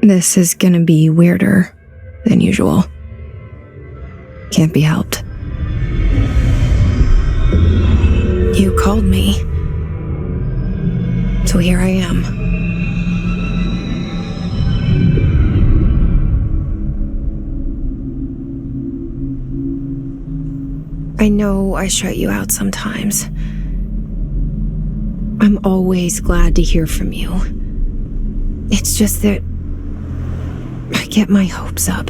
This is gonna be weirder than usual. Can't be helped. You called me. So here I am. I know I shut you out sometimes. I'm always glad to hear from you. It's just that I get my hopes up.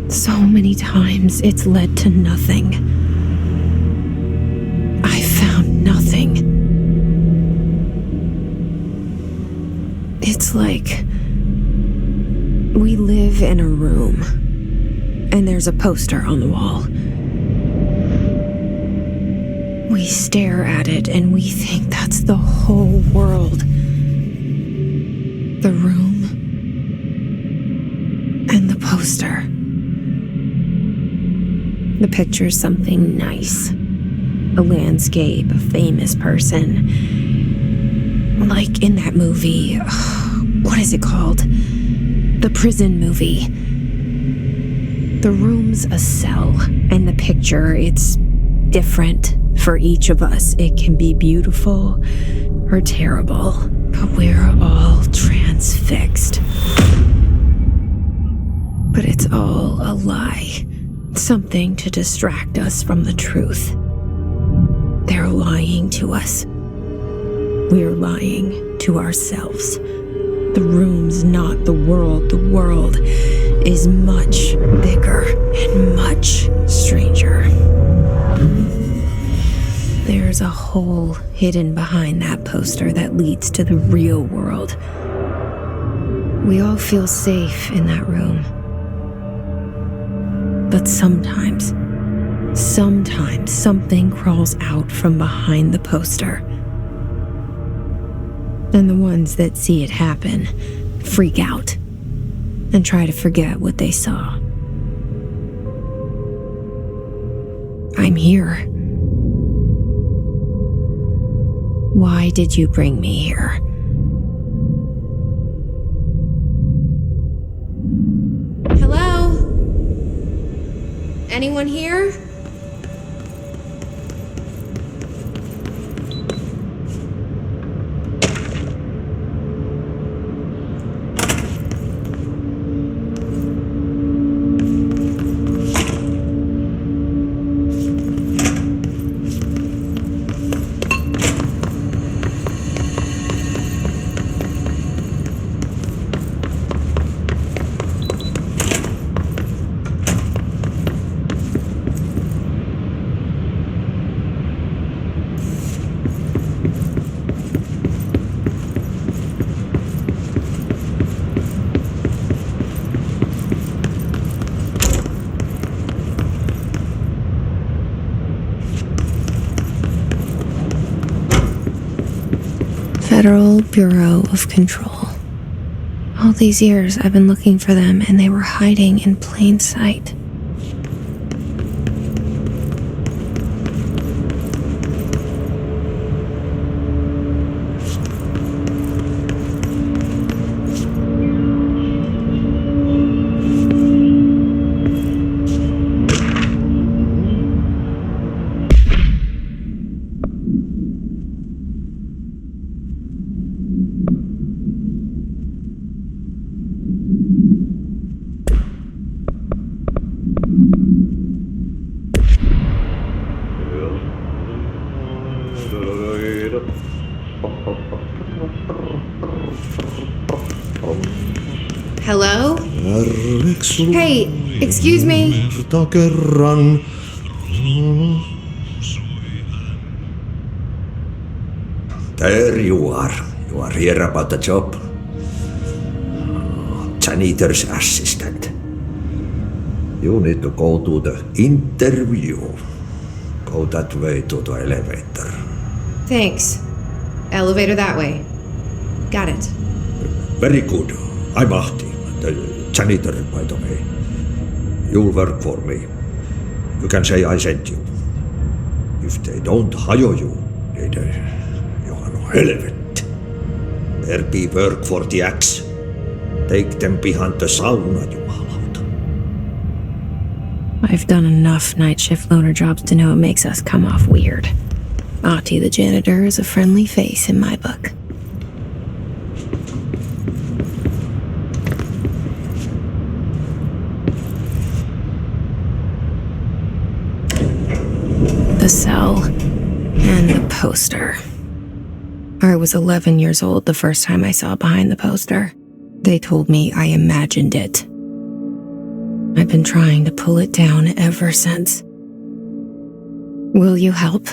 So many times it's led to nothing. I found nothing. It's like we live in a room and there's a poster on the wall. We stare at it and we think that's the whole world. The room and the poster. The picture's something nice. A landscape, a famous person. Like in that movie, what is it called? The prison movie. The room's a cell, and the picture, it's different for each of us. It can be beautiful or terrible, but we're all transfixed. But it's all a lie. Something to distract us from the truth. They're lying to us. We're lying to ourselves. The room's not the world. The world is much bigger and much stranger. There's a hole hidden behind that poster that leads to the real world. We all feel safe in that room. But sometimes something crawls out from behind the poster. And the ones that see it happen freak out and try to forget what they saw. I'm here. Why did you bring me here? Hello? Anyone here? Federal Bureau of Control. All these years I've been looking for them and they were hiding in plain sight. Hello? Hey, excuse me. There you are. You are here about the job. Janitor's assistant. You need to go to the interview. Go that way to the elevator. Thanks. Elevator that way. Got it. Very good. I'm Ahti, the janitor, by the way. You'll work for me. You can say I sent you. If they don't hire you, you are no helvet. There be work for the axe. Take them behind the sauna, jumalauta. I've done enough night shift loner jobs to know it makes us come off weird. Ahti the janitor is a friendly face in my book. The cell and the poster. I was 11 years old the first time I saw behind the poster. They told me I imagined it. I've been trying to pull it down ever since. Will you help?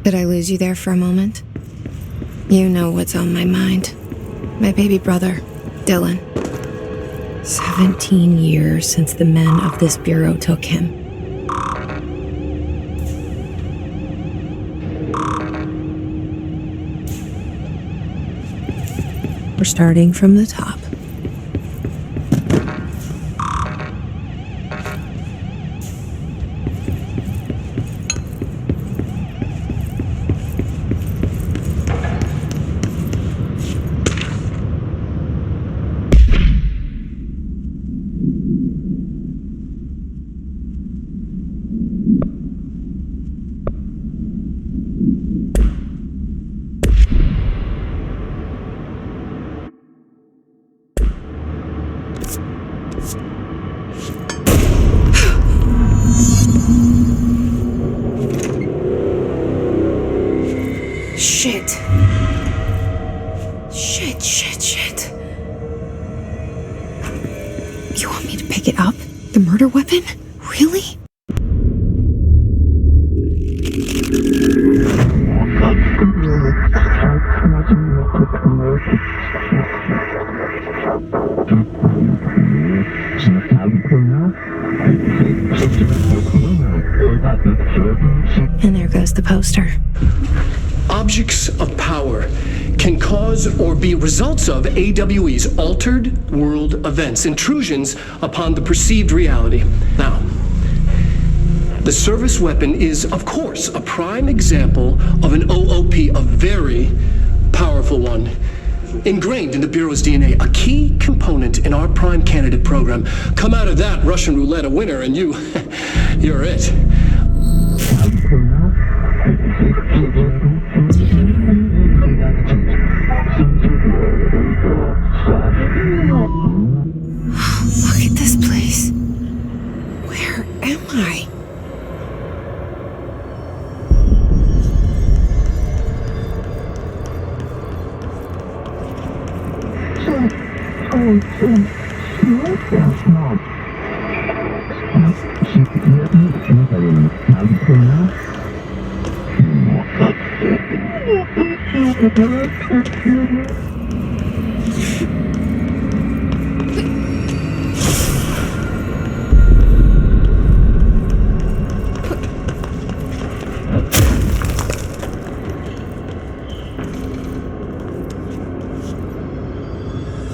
Did I lose you there for a moment? You know what's on my mind. My baby brother, Dylan. 17 years since the men of this bureau took him. We're starting from the top. Shit. Shit. You want me to pick it up? The murder weapon? Really? And there goes the poster. Objects of power can cause or be results of AWE's altered world events, intrusions upon the perceived reality. Now, the service weapon is, of course, a prime example of an OOP, a very powerful one, ingrained in the Bureau's DNA, a key component in our prime candidate program. Come out of that Russian roulette a winner and you're it. Look at this place. Where am I?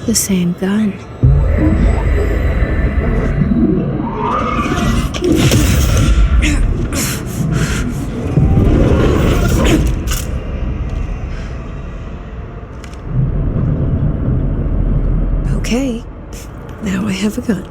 The same gun. Okay, now I have a gun.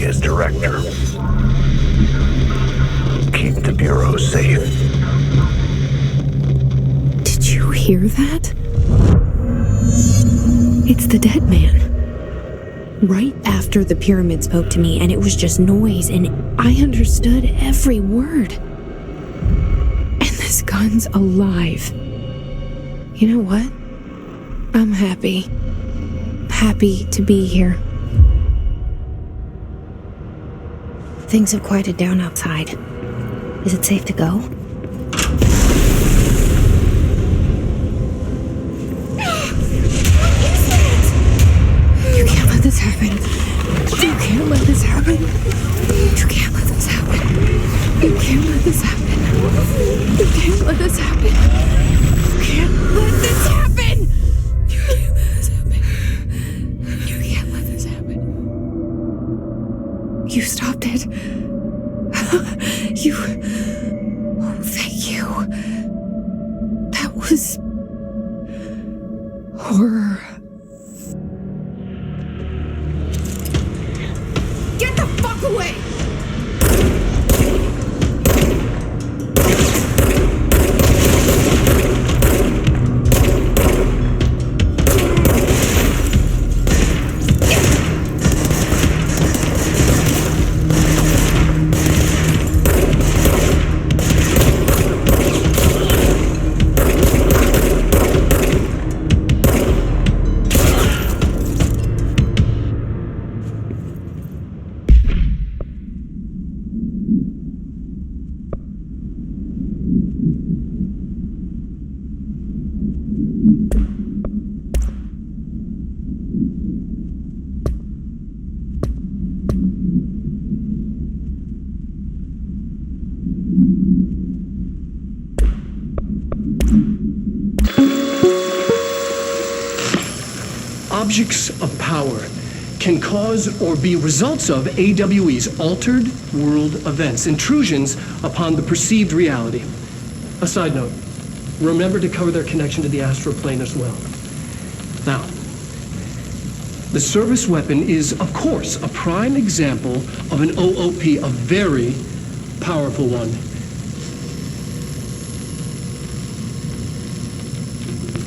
as director. Keep the Bureau safe. Did you hear that? It's the dead man. Right after the pyramid spoke to me, and it was just noise, and I understood every word. And this gun's alive. You know what? I'm happy. Happy to be here. Things have quieted down outside. Is it safe to go? You can't let this happen. You can't let this happen. You can't let this happen. You can't let this happen. You can't let this happen. You can't let this happen. You can't let this happen. You can't let this happen. You stopped it. You... Oh, thank you. That was... horror. Get the fuck away! Objects of power can cause or be results of AWE's altered world events, intrusions upon the perceived reality. A side note, remember to cover their connection to the astral plane as well. Now, the service weapon is, of course, a prime example of an OOP, a very powerful one.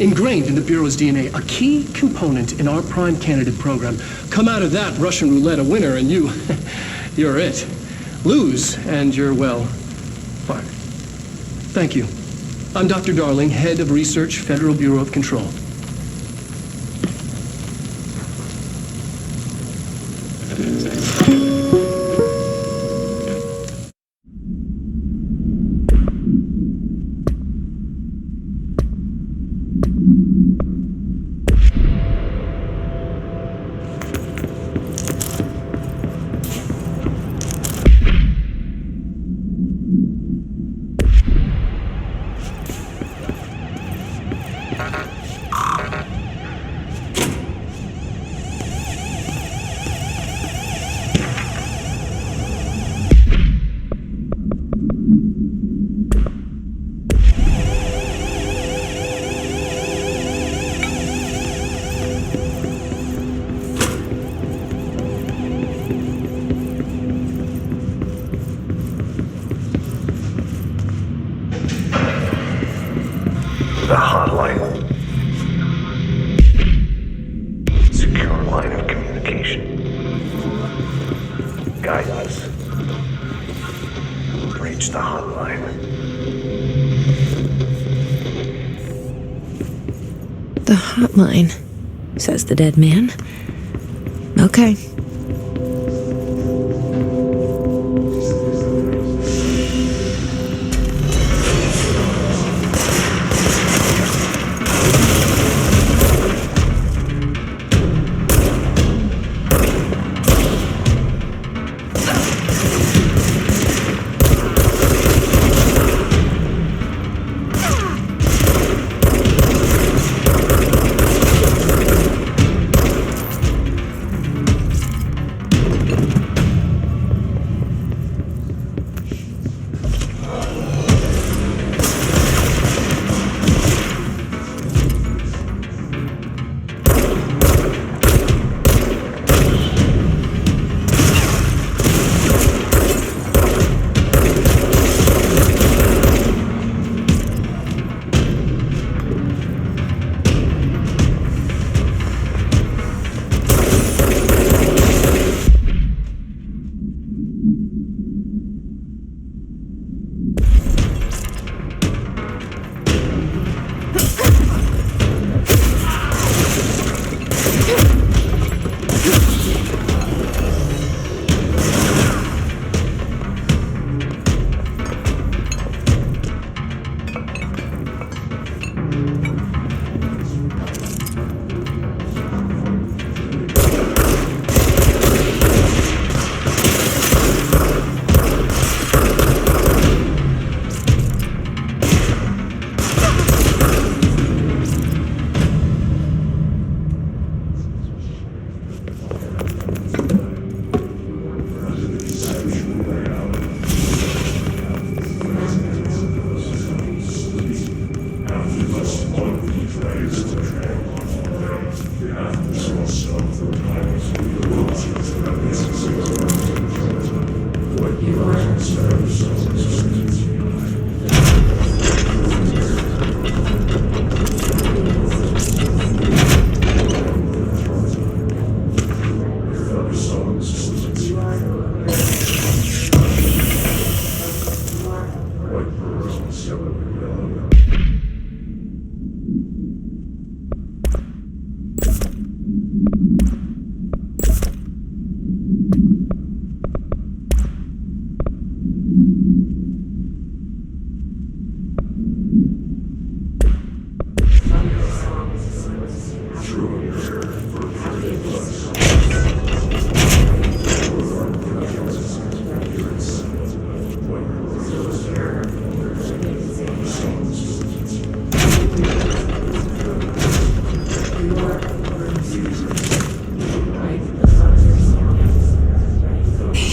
Ingrained in the Bureau's DNA, a key component in our prime candidate program. Come out of that Russian roulette a winner and you're it. Lose and you're, well, fired. Thank you. I'm Dr. Darling, Head of Research, Federal Bureau of Control. The hotline. Secure line of communication. Guidance. Reach the hotline. The hotline, says the dead man. Okay.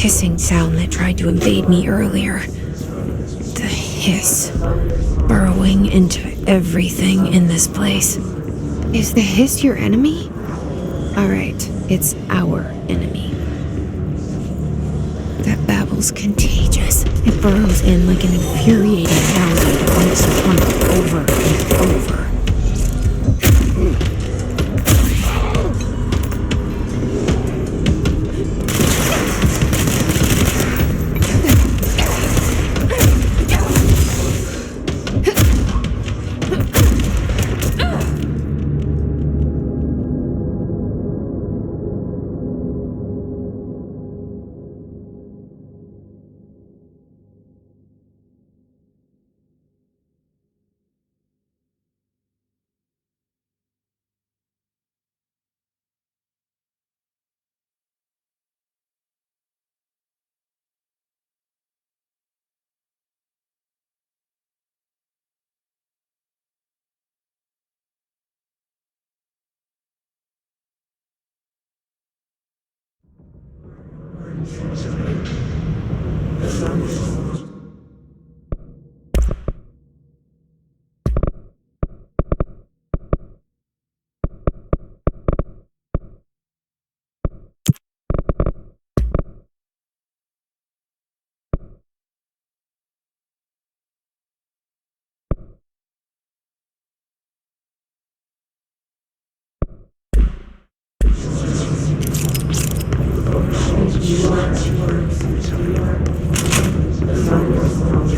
hissing sound that tried to invade me earlier. The hiss, burrowing into everything in this place. Is the hiss your enemy? Alright, it's our enemy. That babble's contagious. It burrows in like an infuriating alligator and it's pumped over and over.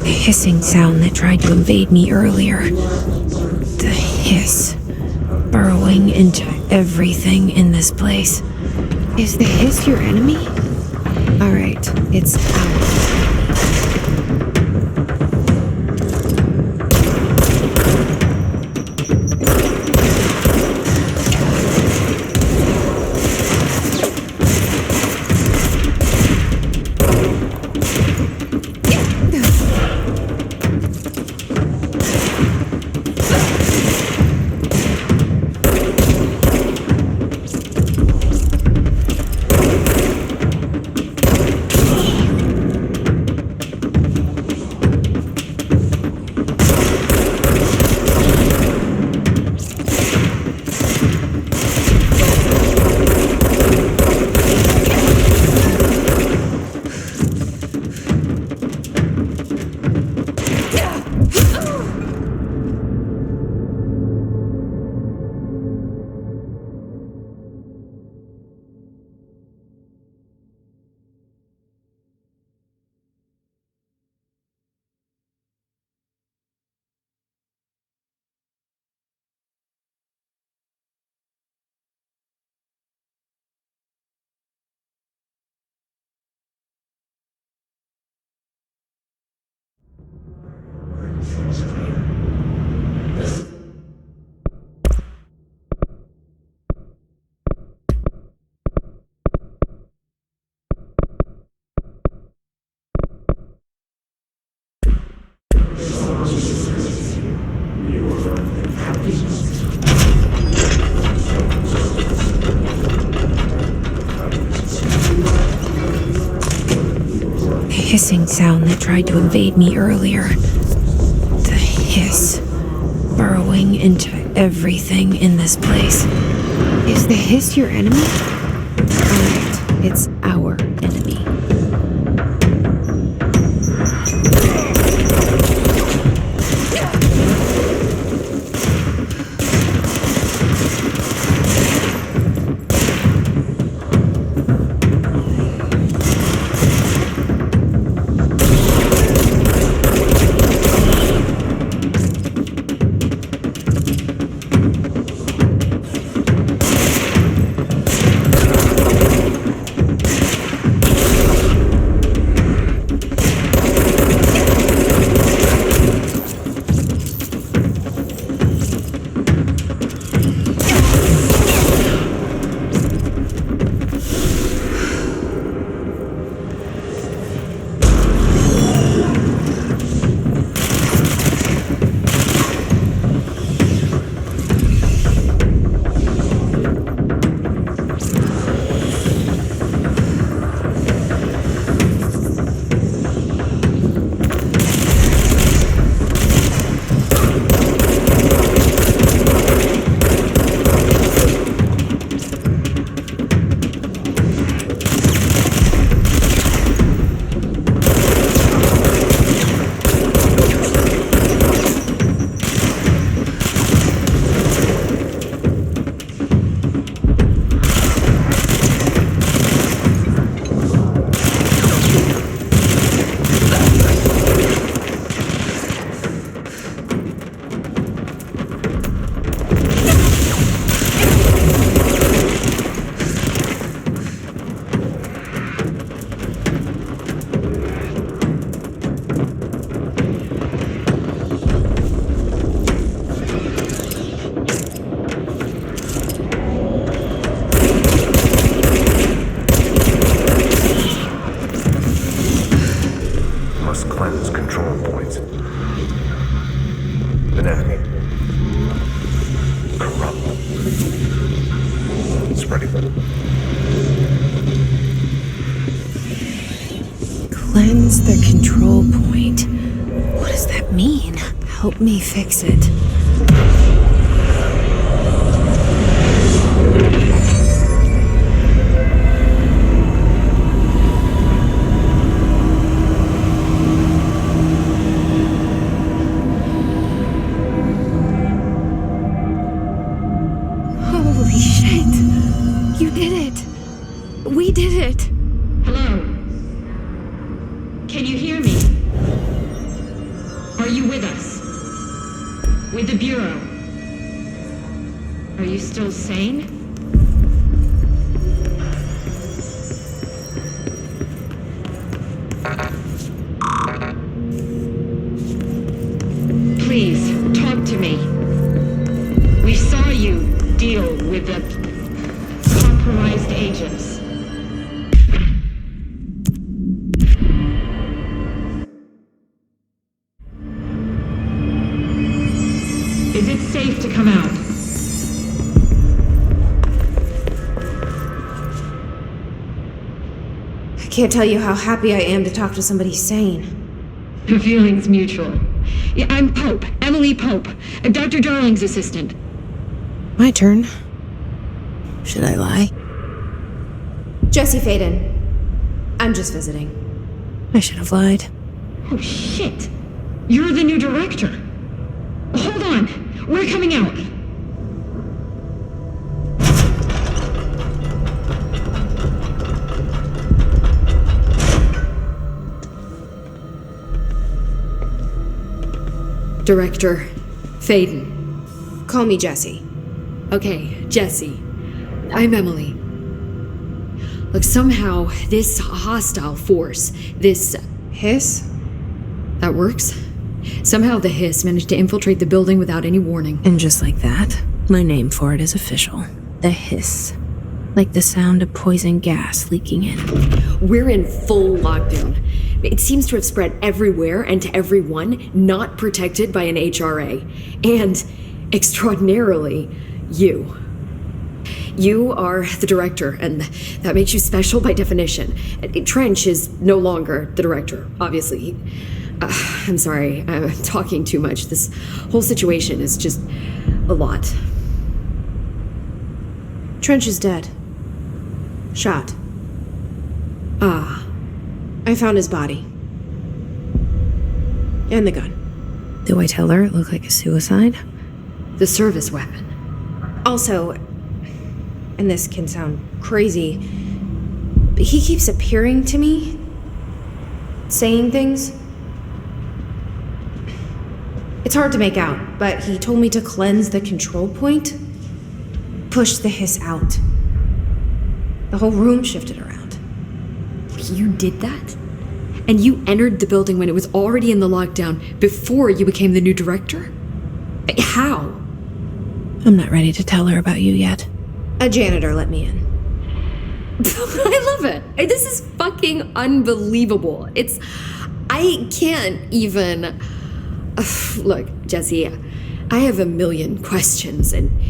The hissing sound that tried to invade me earlier. The hiss, burrowing into everything in this place. Is the hiss your enemy? Alright, it's our hissing sound that tried to invade me earlier. The hiss, burrowing into everything in this place. Is the hiss your enemy? Alright, it's our enemy. cleanse control points. Anatomy. Corrupt. Spreading. Cleanse the control point. What does that mean? Help me fix it. Holy shit! You did it! We did it! Hello? Can you hear me? Are you with us? With the Bureau? Are you still sane? Please, talk to me. We saw you deal with the compromised agents. Is it safe to come out? I can't tell you how happy I am to talk to somebody sane. The feeling's mutual. Yeah, I'm Pope, Emily Pope. I'm Dr. Darling's assistant. My turn. Should I lie? Jesse Faden. I'm just visiting. I should have lied. Oh shit! You're the new director. Hold on, we're coming out. Director Faden. Call me Jesse. Okay, Jesse. I'm Emily. Look, somehow this hostile force, this... Hiss? that works? Somehow the Hiss managed to infiltrate the building without any warning. And just like that, my name for it is official. The Hiss. Like the sound of poison gas leaking in. We're in full lockdown. It seems to have spread everywhere and to everyone not protected by an HRA. And, extraordinarily, you. You are the director, and that makes you special by definition. Trench is no longer the director, obviously. I'm sorry, I'm talking too much. This whole situation is just a lot. Trench is dead. Shot. Ah, I found his body. And the gun. Do I tell her it looked like a suicide? the service weapon. Also, and this can sound crazy, but he keeps appearing to me, saying things. It's hard to make out, but he told me to cleanse the control point, push the hiss out. The whole room shifted around. You did that? And you entered the building when it was already in the lockdown before you became the new director? How? I'm not ready to tell her about you yet. A janitor let me in. I love it. This is fucking unbelievable. I can't even... Look, Jesse, I have a million questions, and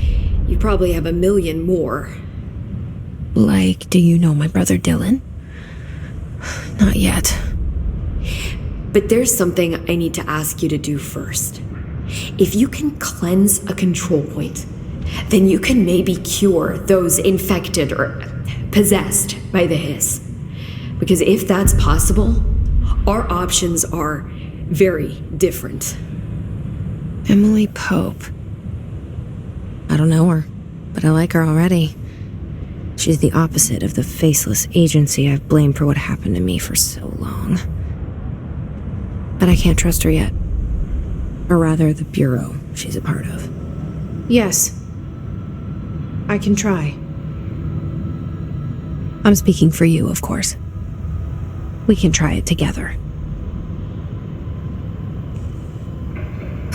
you probably have a million more. Like, do you know my brother Dylan? Not yet. But there's something I need to ask you to do first. If you can cleanse a control point, then you can maybe cure those infected or possessed by the hiss. Because if that's possible, our options are very different. Emily Pope. I don't know her, but I like her already. She's the opposite of the faceless agency I've blamed for what happened to me for so long. But I can't trust her yet. Or rather, the Bureau she's a part of. Yes. I can try. I'm speaking for you, of course. We can try it together.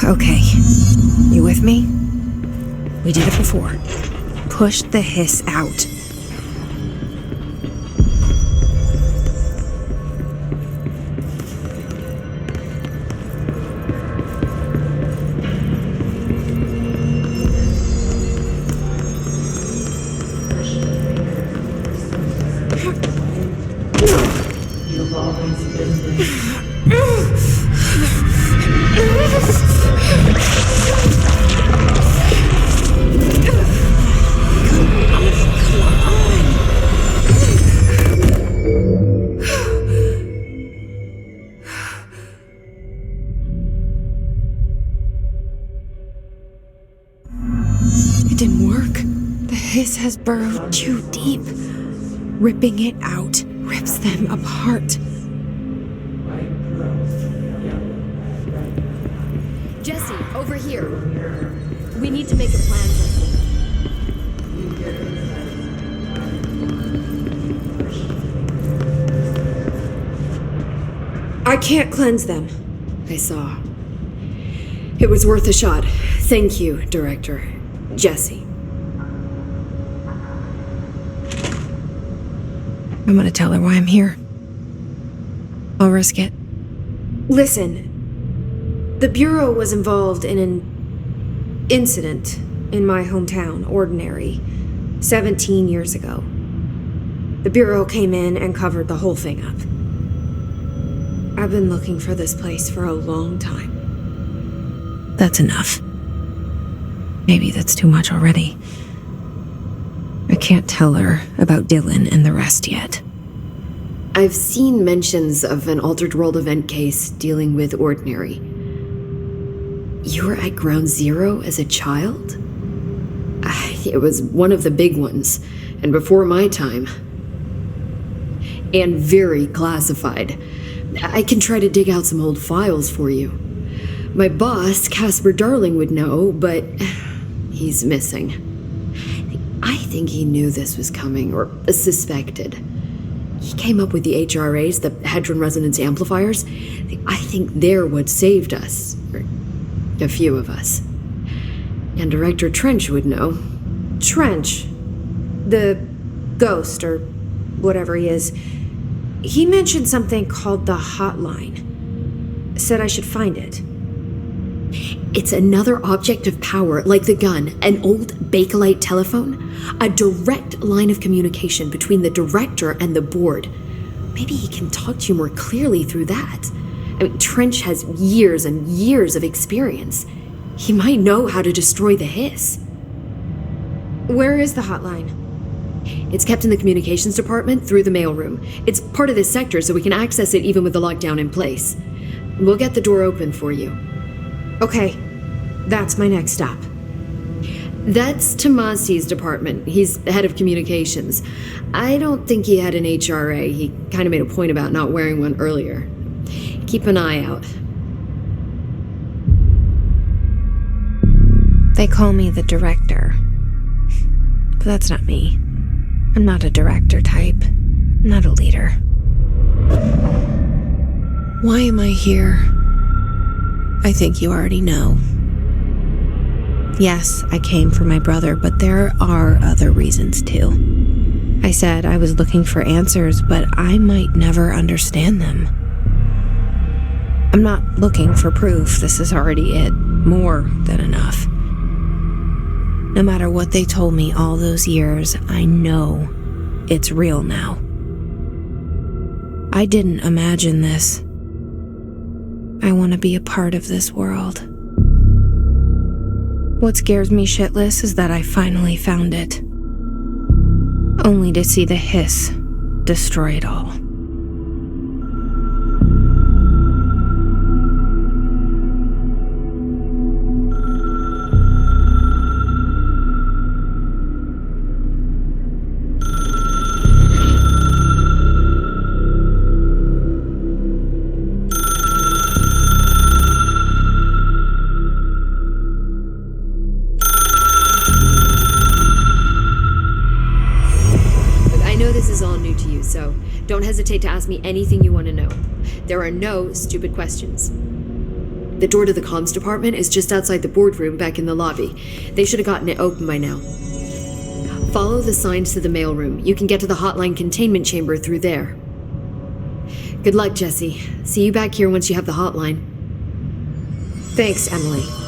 Okay. You with me? We did it before. Push the hiss out. It didn't work. The hiss has burrowed too deep. Ripping it out rips them apart. Jesse, over here. We need to make a plan, Jesse. I can't cleanse them. I saw. It was worth a shot. Thank you, Director. Jesse. I'm gonna tell her why I'm here. I'll risk it. Listen. The Bureau was involved in an incident in my hometown, Ordinary, 17 years ago. The Bureau came in and covered the whole thing up. I've been looking for this place for a long time. That's enough. Maybe that's too much already. I can't tell her about Dylan and the rest yet. I've seen mentions of an Altered World event case dealing with Ordinary. You were at Ground Zero as a child? It was one of the big ones, and before my time. And very classified. I can try to dig out some old files for you. My boss, Casper Darling, would know, but he's missing. I think he knew this was coming, or suspected. He came up with the HRAs, the Hadron Resonance Amplifiers. I think they're what saved us. Or a few of us. And Director Trench would know. Trench, the ghost, or whatever he is, he mentioned something called the Hotline. Said I should find it. It's another object of power, like the gun, an old Bakelite telephone, a direct line of communication between the director and the board. Maybe he can talk to you more clearly through that. I mean, Trench has years and years of experience. He might know how to destroy the hiss. Where is the hotline? It's kept in the communications department through the mailroom. It's part of this sector, so we can access it even with the lockdown in place. We'll get the door open for you. Okay, that's my next stop. That's Tomasi's department. He's the head of communications. I don't think he had an HRA. He kind of made a point about not wearing one earlier. Keep an eye out. They call me the director. But that's not me. I'm not a director type. I'm not a leader. Why am I here? I think you already know. Yes, I came for my brother, but there are other reasons too. I said I was looking for answers, but I might never understand them. I'm not looking for proof. This is already it. More than enough. No matter what they told me all those years, I know it's real now. I didn't imagine this. I want to be a part of this world. What scares me shitless is that I finally found it. Only to see the hiss destroy it all. So don't hesitate to ask me anything you want to know. There are no stupid questions. The door to the comms department is just outside the boardroom back in the lobby. They should have gotten it open by now. Follow the signs to the mailroom. You can get to the hotline containment chamber through there. Good luck, Jesse. See you back here once you have the hotline. Thanks, Emily.